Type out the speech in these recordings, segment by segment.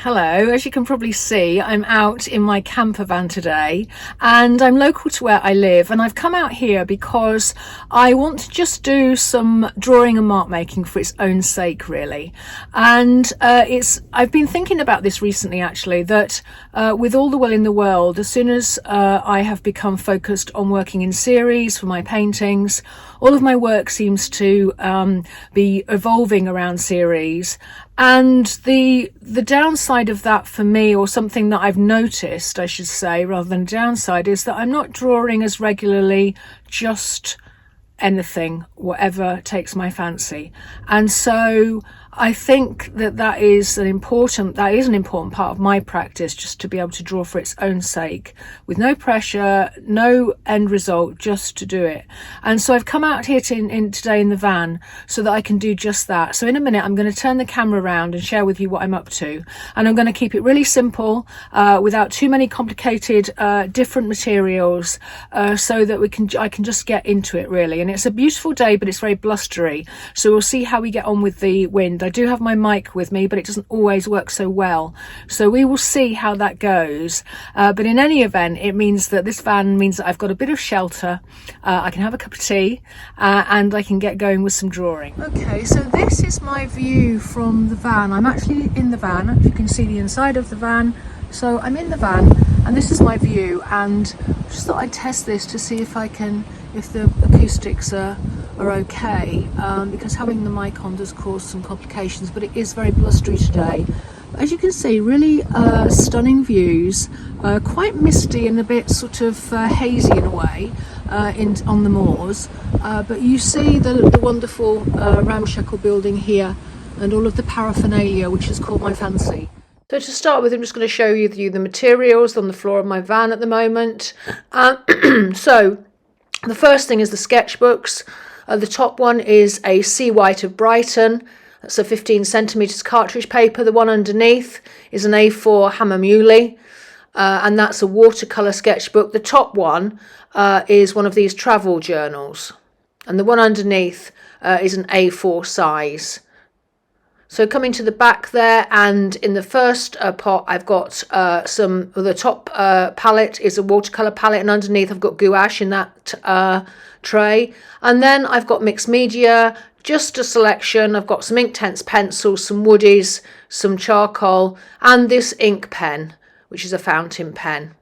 Hello, as you can probably see, I'm out in my camper van today and I'm local to where I live, and I've come out here because I want to just do some drawing and mark making for its own sake, really. And I've been thinking about this recently, actually, that with all the will in the world, as soon as I have become focused on working in series for my paintings, all of my work seems to be evolving around series. And the downside of that for me, or something that I've noticed, I should say, rather than downside, is that I'm not drawing as regularly just anything, whatever takes my fancy. And so I think that is an important part of my practice, just to be able to draw for its own sake, with no pressure, no end result, just to do it. And so I've come out here today in the van so that I can do just that. So in a minute, I'm going to turn the camera around and share with you what I'm up to. And I'm going to keep it really simple, without too many complicated, different materials, so that I can just get into it, really. And it's a beautiful day, but it's very blustery. So we'll see how we get on with the wind. I do have my mic with me, but it doesn't always work so well. So we will see how that goes. But in any event, it means that this van means that I've got a bit of shelter. I can have a cup of tea, and I can get going with some drawing. Okay, so this is my view from the van. I'm actually in the van. If you can see the inside of the van. So I'm in the van and this is my view, and I just thought I'd test this to see if the acoustics are okay, because having the mic on does cause some complications, but it is very blustery today. As you can see, really stunning views, quite misty and a bit sort of hazy in a way, on the moors, but you see the wonderful ramshackle building here and all of the paraphernalia which has caught my fancy. So to start with, I'm just going to show you the materials on the floor of my van at the moment. So the first thing is the sketchbooks. The top one is a Sea White of Brighton. That's a 15 centimetres cartridge paper. The one underneath is an A4 Hammer Muley, and that's a watercolor sketchbook. The top one is one of these travel journals, and the one underneath is an A4 size. So coming to the back there, and in the first pot, I've got the top palette is a watercolour palette, and underneath I've got gouache in that tray. And then I've got mixed media, just a selection. I've got some Inktense pencils, some woodies, some charcoal, and this ink pen, which is a fountain pen.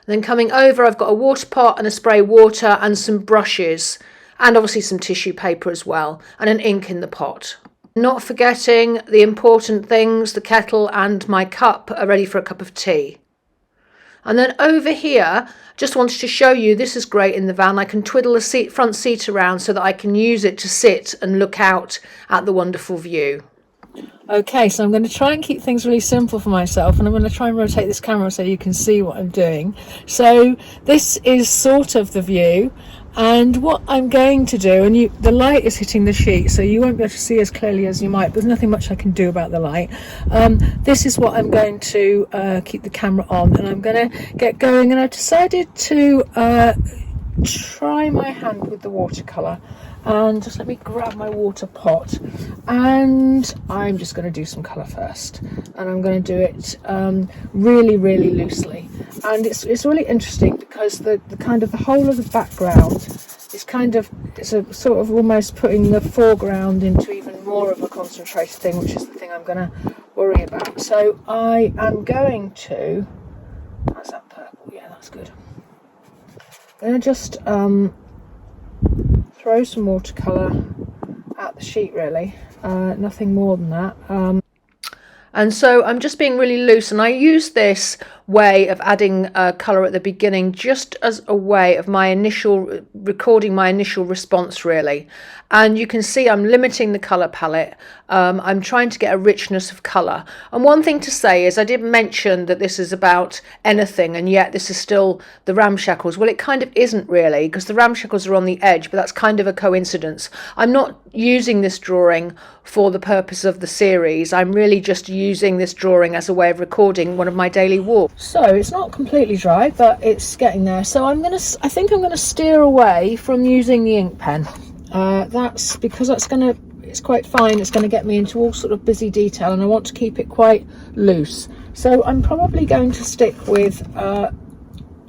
Then coming over, I've got a water pot and a spray water and some brushes, and obviously some tissue paper as well, and an ink in the pot. Not forgetting the important things, the kettle and my cup are ready for a cup of tea. And then over here, just wanted to show you, this is great in the van. I can twiddle the front seat around so that I can use it to sit and look out at the wonderful view. Okay, so I'm going to try and keep things really simple for myself, and I'm going to try and rotate this camera so you can see what I'm doing. So this is sort of the view, and what I'm going to do, and the light is hitting the sheet, so you won't be able to see as clearly as you might. There's nothing much I can do about the light. This is what I'm going to keep the camera on, and I'm going to get going. And I've decided to try my hand with the watercolour. And just let me grab my water pot, and I'm just going to do some colour first, and I'm going to do it really loosely. And it's really interesting because the kind of the whole of the background is it's a sort of almost putting the foreground into even more of a concentrated thing, which is the thing I'm going to worry about. So I am going to, that's that purple, yeah, that's good. I'm going to just throw some watercolour at the sheet, really, nothing more than that. And so I'm just being really loose, and I use this way of adding colour at the beginning just as a way of recording my initial response, really. And you can see I'm limiting the colour palette. I'm trying to get a richness of colour. And one thing to say is I did mention that this is about anything, and yet this is still the ramshackles. Well, it kind of isn't really, because the ramshackles are on the edge, but that's kind of a coincidence. I'm not using this drawing for the purpose of the series. I'm really just using this drawing as a way of recording one of my daily walks. So it's not completely dry, but it's getting there. So I think I'm going to steer away from using the ink pen. That's because that's going to it's quite fine. It's going to get me into all sort of busy detail, and I want to keep it quite loose. So I'm probably going to stick with,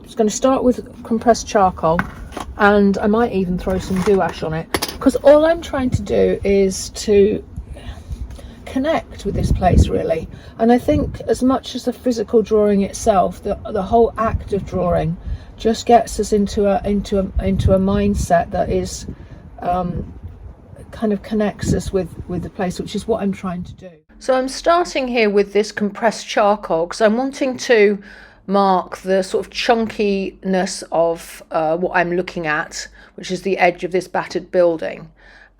it's going to start with compressed charcoal, and I might even throw some gouache on it, because all I'm trying to do is to connect with this place, really. And I think as much as the physical drawing itself, the whole act of drawing just gets us into a mindset that is kind of connects us with the place, which is what I'm trying to do. So I'm starting here with this compressed charcoal because I'm wanting to mark the sort of chunkiness of what I'm looking at, which is the edge of this battered building.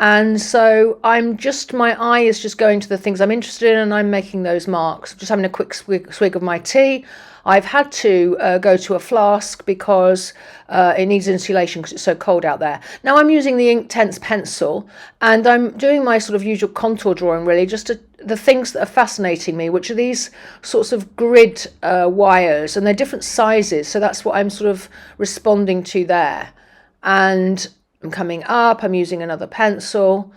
And so my eye is just going to the things I'm interested in, and I'm making those marks. Just having a quick swig of my tea. I've had to go to a flask because it needs insulation because it's so cold out there. Now I'm using the Inktense pencil, and I'm doing my sort of usual contour drawing, really, just the things that are fascinating me, which are these sorts of grid wires, and they're different sizes. So that's what I'm sort of responding to there. And I'm coming up, I'm using another pencil.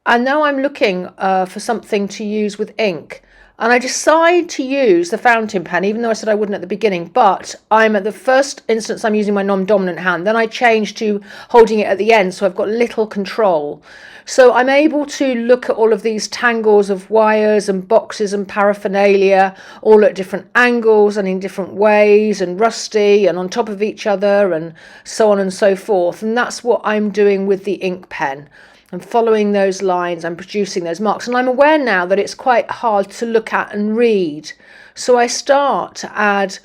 And now I'm looking for something to use with ink. And I decide to use the fountain pen, even though I said I wouldn't at the beginning. But I'm at the first instance, I'm using my non-dominant hand. Then I change to holding it at the end, so I've got little control. So I'm able to look at all of these tangles of wires and boxes and paraphernalia, all at different angles and in different ways, and rusty and on top of each other, and so on and so forth. And that's what I'm doing with the ink pen. I'm following those lines, I'm producing those marks, and I'm aware now that it's quite hard to look at and read. So I start to add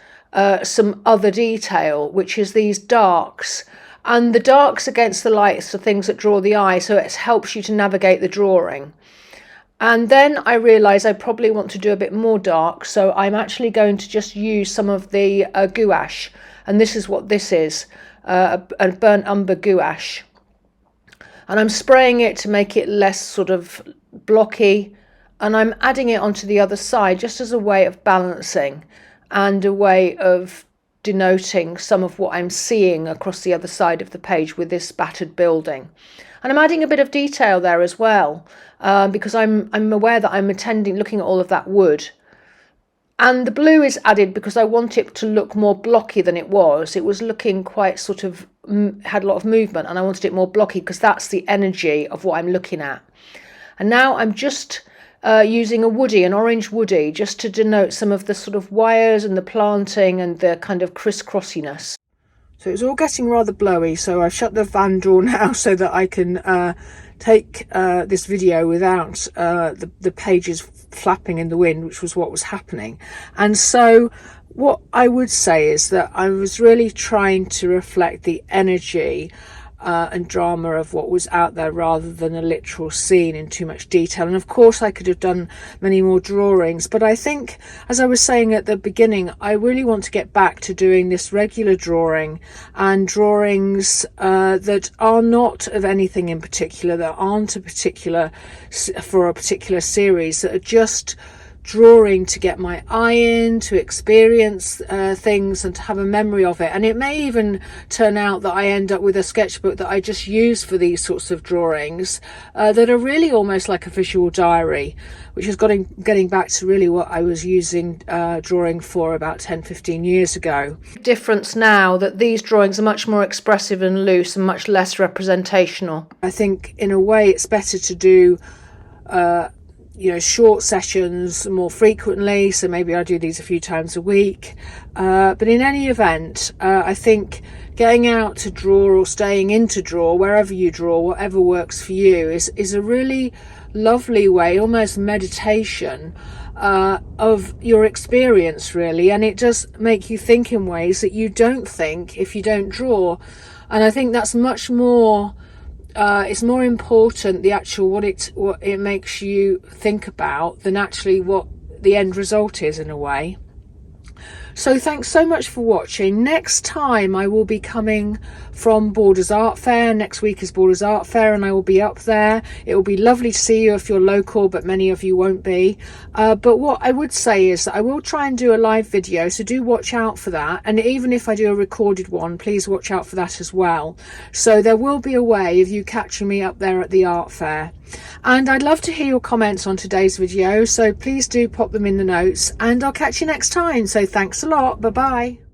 some other detail, which is these darks. And the darks against the lights are things that draw the eye, so it helps you to navigate the drawing. And then I realise I probably want to do a bit more dark, so I'm actually going to just use some of the gouache. And this is what this is, a burnt umber gouache. And I'm spraying it to make it less sort of blocky, and I'm adding it onto the other side just as a way of balancing and a way of denoting some of what I'm seeing across the other side of the page with this battered building. And I'm adding a bit of detail there as well, because I'm aware that I'm looking at all of that wood. And the blue is added because I want it to look more blocky than it was. It was looking quite sort of, had a lot of movement, and I wanted it more blocky because that's the energy of what I'm looking at. And now I'm just using an orange woody, just to denote some of the sort of wires and the planting and the kind of crisscrossiness. So it's all getting rather blowy, so I've shut the fan door now so that I can take this video without the pages flapping in the wind, which was what was happening. And so what I would say is that I was really trying to reflect the energy and drama of what was out there, rather than a literal scene in too much detail. And of course I could have done many more drawings, but I think, as I was saying at the beginning, I really want to get back to doing this regular drawing, and drawings that are not of anything in particular, that aren't for a particular series, that are just drawing to get my eye in, to experience things and to have a memory of it. And it may even turn out that I end up with a sketchbook that I just use for these sorts of drawings that are really almost like a visual diary, which is getting back to really what I was using drawing for about 10-15 years ago. Difference now that these drawings are much more expressive and loose and much less representational. I think in a way it's better to do short sessions more frequently, so maybe I do these a few times a week, but in any event, I think getting out to draw or staying in to draw, wherever you draw, whatever works for you, is a really lovely way, almost meditation, of your experience, really. And it does make you think in ways that you don't think if you don't draw. And I think that's much more it's more important, the actual what it makes you think about, than actually what the end result is, in a way. So thanks so much for watching. Next time I will be coming from Borders Art Fair. Next week is Borders Art Fair and I will be up there. It will be lovely to see you if you're local, but many of you won't be. But what I would say is that I will try and do a live video, so do watch out for that. And even if I do a recorded one, please watch out for that as well. So there will be a way of you catching me up there at the art fair. And I'd love to hear your comments on today's video, so please do pop them in the notes, and I'll catch you next time. So thanks a lot. Bye bye.